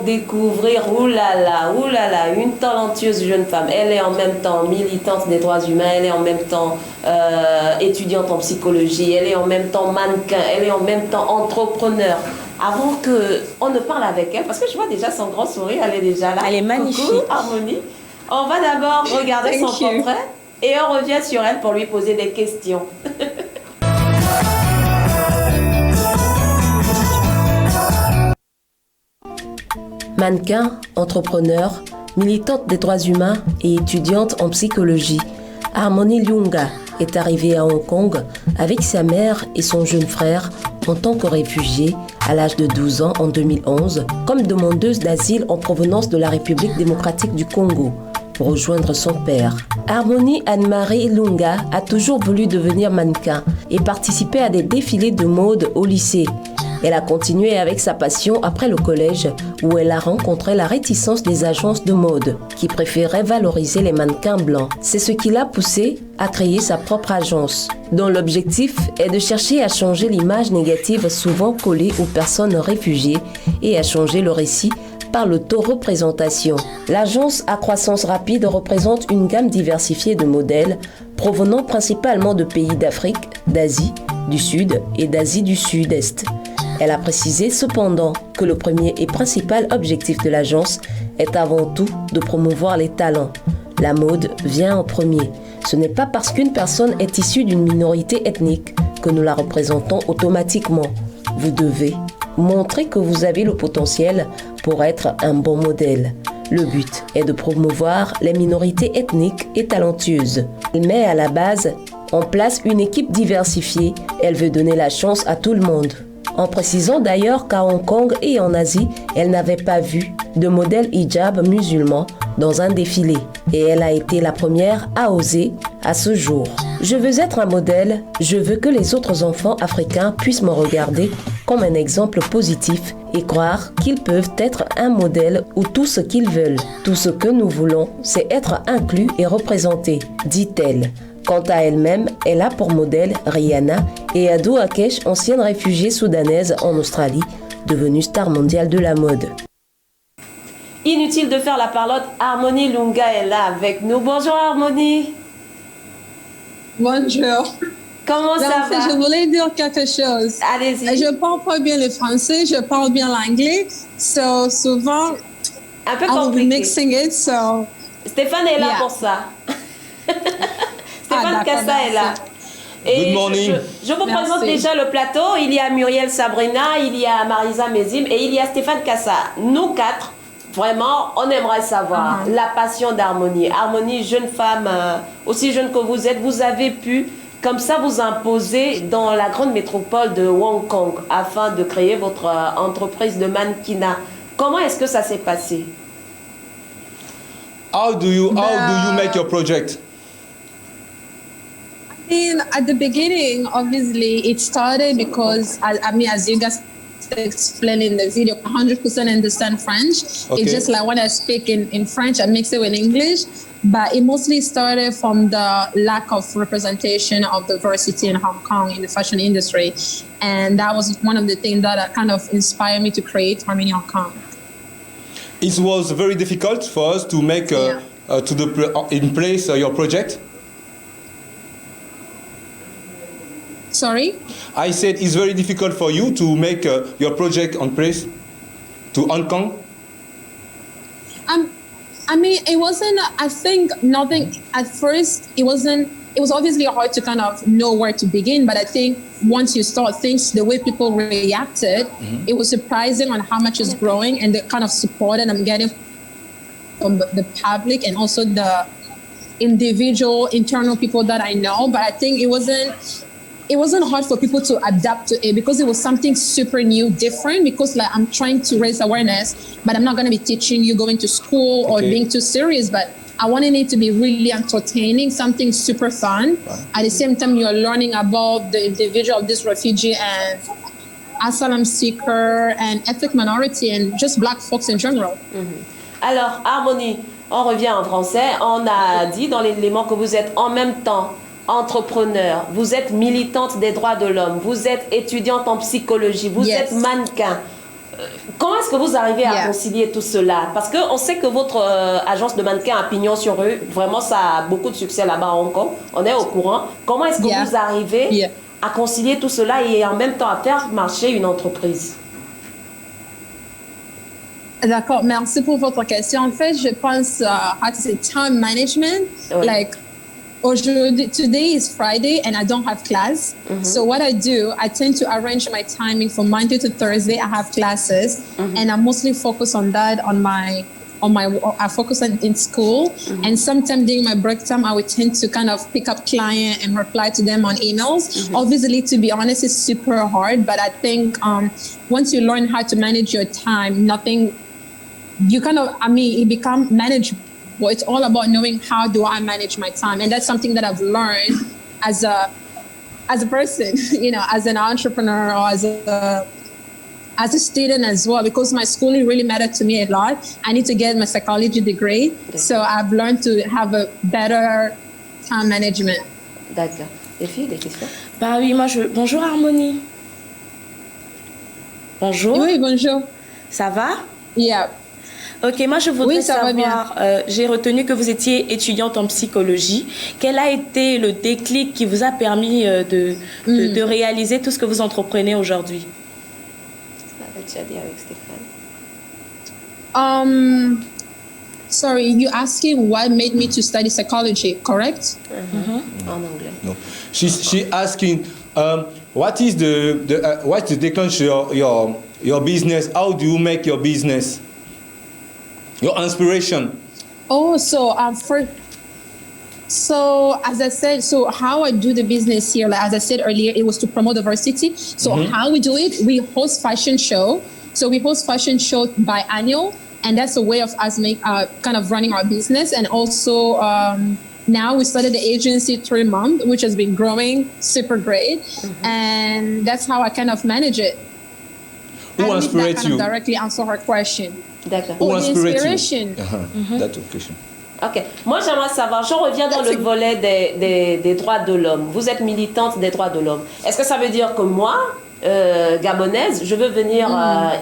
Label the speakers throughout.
Speaker 1: découvrir, oulala, une talentueuse jeune femme. Elle est en même temps militante des droits humains, elle est en même temps étudiante en psychologie, elle est en même temps mannequin, elle est en même temps entrepreneur. Avant qu'on ne parle avec elle, parce que je vois déjà son grand sourire, elle est déjà là.
Speaker 2: Elle est magnifique.
Speaker 1: Coucou, Harmonie. On va d'abord regarder son portrait et on revient sur elle pour lui poser des questions. Mannequin, entrepreneur, militante des droits humains et étudiante en psychologie, Harmonie Lunga est arrivée à Hong Kong avec sa mère et son jeune frère en tant que réfugiée à l'âge de 12 ans en 2011 comme demandeuse d'asile en provenance de la République démocratique du Congo pour rejoindre son père. Harmonie Anne-Marie Lunga a toujours voulu devenir mannequin et participer à des défilés de mode au lycée. Elle a continué avec sa passion après le collège où elle a rencontré la réticence des agences de mode qui préféraient valoriser les mannequins blancs. C'est ce qui l'a poussée à créer sa propre agence, dont l'objectif est de chercher à changer l'image négative souvent collée aux personnes réfugiées et à changer le récit par l'auto-représentation. L'agence à croissance rapide représente une gamme diversifiée de modèles provenant principalement de pays d'Afrique, d'Asie du Sud et d'Asie du Sud-Est. Elle a précisé cependant que le premier et principal objectif de l'agence est avant tout de promouvoir les talents. La mode vient en premier. Ce n'est pas parce qu'une personne est issue d'une minorité ethnique que nous la représentons automatiquement. Vous devez montrer que vous avez le potentiel pour être un bon modèle. Le but est de promouvoir les minorités ethniques et talentueuses. Elle met à la base en place une équipe diversifiée. Elle veut donner la chance à tout le monde. En précisant d'ailleurs qu'à Hong Kong et en Asie, elle n'avait pas vu de modèle hijab musulman dans un défilé. Et elle a été la première à oser à ce jour. Je veux être un modèle, je veux que les autres enfants africains puissent me regarder comme un exemple positif et croire qu'ils peuvent être un modèle ou tout ce qu'ils veulent. Tout ce que nous voulons, c'est être inclus et représenté, dit-elle. Quant à elle-même, elle a pour modèle Rihanna et Ado Akesh, ancienne réfugiée soudanaise en Australie, devenue star mondiale de la mode. Inutile de faire la parlotte, Harmonie Lunga est là avec nous. Bonjour Harmonie.
Speaker 3: Bonjour.
Speaker 1: Comment ça va?
Speaker 3: Je voulais dire quelque chose.
Speaker 1: Allez-y.
Speaker 3: Je parle pas bien le français, je parle bien l'anglais. So, souvent,
Speaker 1: un peu
Speaker 3: I'll be
Speaker 1: compliqué.
Speaker 3: mixing it, so...
Speaker 1: Stéphane est là pour ça. Stéphane Kassa est là. Et
Speaker 4: Good morning.
Speaker 1: Je vous présente déjà le plateau. Il y a Muriel Sabrina, il y a Marisa Mézim et il y a Stéphane Kassa. Nous quatre, vraiment, on aimerait savoir la passion d'Harmonie. Harmonie, jeune femme, aussi jeune que vous êtes, vous avez pu comme ça vous imposer dans la grande métropole de Hong Kong afin de créer votre entreprise de mannequinat. Comment est-ce que ça s'est passé?
Speaker 4: How do you make your project?
Speaker 3: At the beginning, obviously, it started because, as you guys explained in the video, 100% understand French.
Speaker 4: Okay.
Speaker 3: It's just like when I speak in French, I mix it with English. But it mostly started from the lack of representation of diversity in Hong Kong in the fashion industry. And that was one of the things that kind of inspired me to create Harmony Hong Kong.
Speaker 4: It was very difficult for us to make in place your project.
Speaker 3: Sorry?
Speaker 4: I said it's very difficult for you to make your project on place to Hong Kong.
Speaker 3: I mean, it wasn't, I think nothing, at first, it was obviously hard to kind of know where to begin, but I think once you start things, the way people reacted, it was surprising on how much is growing and the kind of support that I'm getting from the public and also the individual internal people that I know. But I think it wasn't hard for people to adapt to it because it was something super new, different, because like I'm trying to raise awareness, but I'm not going to be teaching you going to school or being too serious, but I wanted it to be really entertaining, something super fun. At the same time, you're learning about the individual of this refugee and asylum seeker and ethnic minority and just black folks in general.
Speaker 1: Alors, Harmonie, on revient en français. On a dit dans les éléments que vous êtes en même temps entrepreneur, vous êtes militante des droits de l'homme, vous êtes étudiante en psychologie, vous êtes mannequin. Comment est-ce que vous arrivez à
Speaker 3: Yeah.
Speaker 1: concilier tout cela? Parce qu'on sait que votre agence de mannequins a pignon sur rue. Vraiment, ça a beaucoup de succès là-bas à Hong Kong. On est au courant. Comment est-ce que
Speaker 3: Yeah.
Speaker 1: vous arrivez
Speaker 3: Yeah.
Speaker 1: à concilier tout cela et en même temps à faire marcher une entreprise?
Speaker 3: D'accord, merci pour votre question. En fait, je pense, how to say, time management.
Speaker 1: Oui.
Speaker 3: Like, today is Friday and I don't have class. So what I do, I tend to arrange my timing from Monday to Thursday. I have classes, and I mostly focus on that I focus in school. And sometimes during my break time, I would tend to kind of pick up client and reply to them on emails. Obviously, to be honest, it's super hard, but I think once you learn how to manage your time, it becomes manageable. It's all about knowing how do I manage my time. And that's something that I've learned as a person, as an entrepreneur or as a student as well, because my schooling really mattered to me a lot. I need to get my psychology degree. So I've learned to have a better time management.
Speaker 1: D'accord. Les filles, des questions?
Speaker 2: Bah oui, bonjour Harmonie. Bonjour.
Speaker 3: Oui, bonjour.
Speaker 2: Ça va?
Speaker 3: Yeah.
Speaker 2: Ok, moi je voudrais
Speaker 3: ça va
Speaker 2: savoir, j'ai retenu que vous étiez étudiante en psychologie. Quel a été le déclic qui vous a permis de réaliser tout ce que vous entreprenez aujourd'hui?
Speaker 1: Tu as dit avec Stéphane.
Speaker 3: Sorry, you asking what made me to study psychology, correct?
Speaker 1: En anglais.
Speaker 4: No. She asking, what is what's the declension your business? How do you make your business? Your inspiration.
Speaker 3: Oh, so as I said, so how I do the business here, like as I said earlier, it was to promote diversity. So how we do it, we host fashion show. So we host fashion show biannual, and that's a way of us kind of running our business. And also now we started the agency 3 months, which has been growing super great, and that's how I kind of manage it.
Speaker 4: Who inspires
Speaker 3: kind
Speaker 4: you?
Speaker 3: of directly answer her question.
Speaker 1: D'accord.
Speaker 4: Who
Speaker 3: the
Speaker 4: inspires
Speaker 3: inspiration.
Speaker 4: you? That's a question.
Speaker 1: Ok. Moi, j'aimerais savoir, je reviens dans le volet des droits de l'homme. Vous êtes militante des droits de l'homme. Est-ce que ça veut dire que moi, gabonaise, je veux venir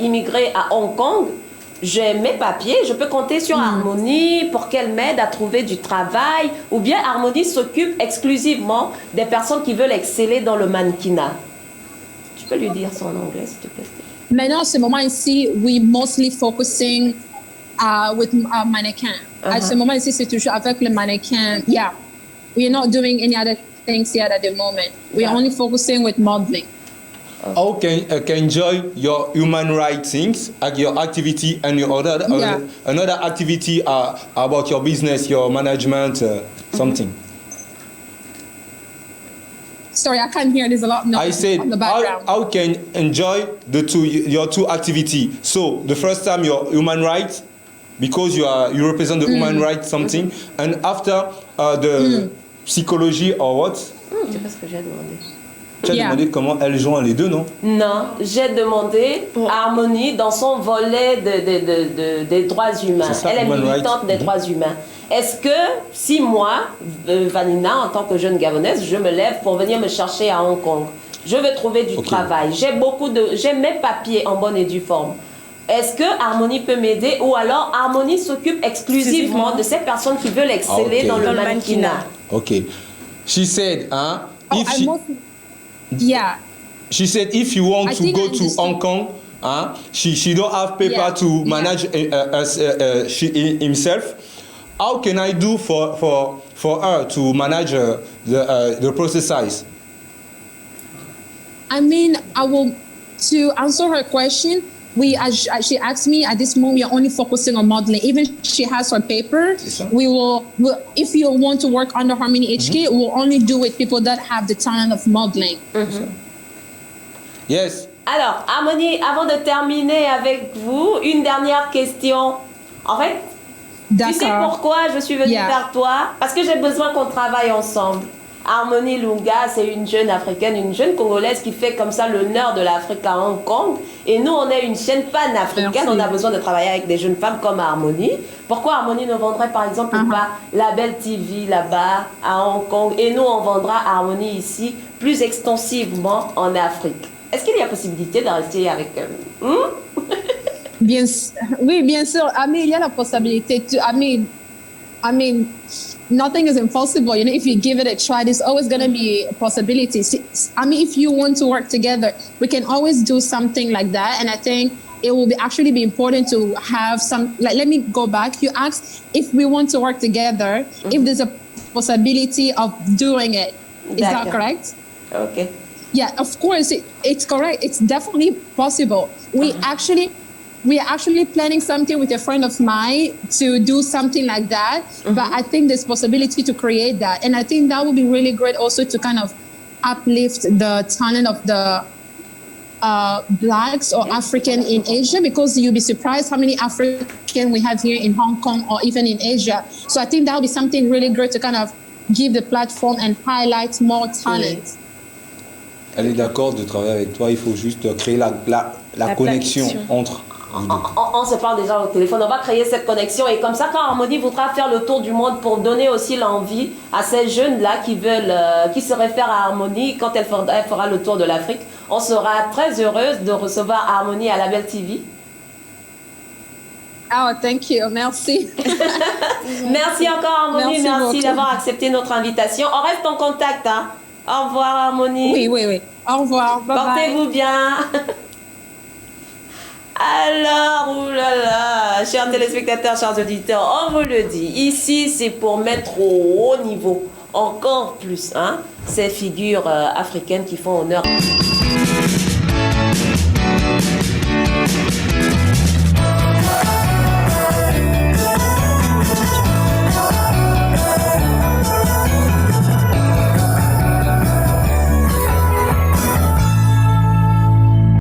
Speaker 1: immigrer à Hong Kong, j'ai mes papiers, je peux compter sur Harmonie pour qu'elle m'aide à trouver du travail, ou bien Harmonie s'occupe exclusivement des personnes qui veulent exceller dans le mannequinat? Tu peux lui dire ça en anglais, s'il te plaît?
Speaker 3: Maintenant, à ce moment ici, we mostly focusing with mannequin. À ce moment ici, c'est toujours avec le mannequin. Yeah, we're not doing any other things yet at the moment. We're only focusing with modeling.
Speaker 4: How can enjoy your human rights things, like your activity and your another activity about your business, your management, something?
Speaker 3: Sorry, I can't hear. There's a lot of
Speaker 4: I
Speaker 3: noise
Speaker 4: said,
Speaker 3: on the background.
Speaker 4: how can enjoy your two activity? So the first time your human rights, because you represent the human rights something, and after the psychology or what?
Speaker 1: C'est pas ce que j'ai demandé.
Speaker 4: Tu as demandé comment elle joint les deux, non?
Speaker 1: Non, j'ai demandé à Harmonie dans son volet des droits humains.
Speaker 4: Ça,
Speaker 1: elle est
Speaker 4: human
Speaker 1: militante
Speaker 4: rights.
Speaker 1: des droits humains. Est-ce que si moi, Vanina, en tant que jeune gabonaise, je me lève pour venir me chercher à Hong Kong, je veux trouver du travail, j'ai mes papiers en bonne et due forme. Est-ce que Harmonie peut m'aider, ou alors Harmonie s'occupe exclusivement de ces personnes qui veulent exceller dans le mannequinat?
Speaker 4: Okay. She said, she said if you want to go to Hong Kong, she don't have paper to manage himself. How can I do for her to manage the process size?
Speaker 3: I mean, to answer her question, she asked me at this moment, we are only focusing on modeling. Even she has her paper, if you want to work under Harmony HK, we'll only do with people that have the talent of modeling.
Speaker 4: Yes.
Speaker 1: Alors, Harmonie, avant de terminer avec vous, une dernière question. En fait, tu sais pourquoi je suis venue vers toi? Parce que j'ai besoin qu'on travaille ensemble. Harmonie Lunga, c'est une jeune africaine, une jeune congolaise qui fait comme ça l'honneur de l'Afrique à Hong Kong. Et nous, on est une chaîne pan-africaine. On a besoin de travailler avec des jeunes femmes comme Harmonie. Pourquoi Harmonie ne vendrait par exemple pas Label TV là-bas à Hong Kong, et nous, on vendra Harmonie ici plus extensivement en Afrique? Est-ce qu'il y a possibilité de rester avec
Speaker 3: Oui, bien sûr. I mean, il y a la possibilité. I mean, nothing is impossible. You know, if you give it a try, there's always going to be a possibility. I mean, if you want to work together, we can always do something like that. And I think it will actually be important to have some, like, let me go back. You asked if we want to work together, if there's a possibility of doing it. Is that correct?
Speaker 1: Okay.
Speaker 3: Yeah, of course, it's correct. It's definitely possible. We are actually planning something with a friend of mine to do something like that. But I think there's possibility to create that. And I think that would be really great also to kind of uplift the talent of the Blacks or African in Asia, because you'll be surprised how many African we have here in Hong Kong or even in Asia. So I think that would be something really great to kind of give the platform and highlight more talent.
Speaker 4: Elle est d'accord de travailler avec toi, il faut juste créer la connexion entre vous deux.
Speaker 1: On se parle déjà au téléphone, on va créer cette connexion et comme ça quand Harmonie voudra faire le tour du monde pour donner aussi l'envie à ces jeunes-là qui se réfèrent à Harmonie, quand elle fera le tour de l'Afrique, on sera très heureuse de recevoir Harmonie à Label TV.
Speaker 3: Oh, thank you, merci.
Speaker 1: Merci encore Harmonie, merci d'avoir accepté notre invitation. On reste en contact, hein. Au revoir Harmonie.
Speaker 3: Oui. Au revoir. Bye bye.
Speaker 1: Portez-vous bien. Alors, oulala, chers téléspectateurs, chers auditeurs, on vous le dit, ici c'est pour mettre au haut niveau, encore plus, hein, ces figures africaines qui font honneur.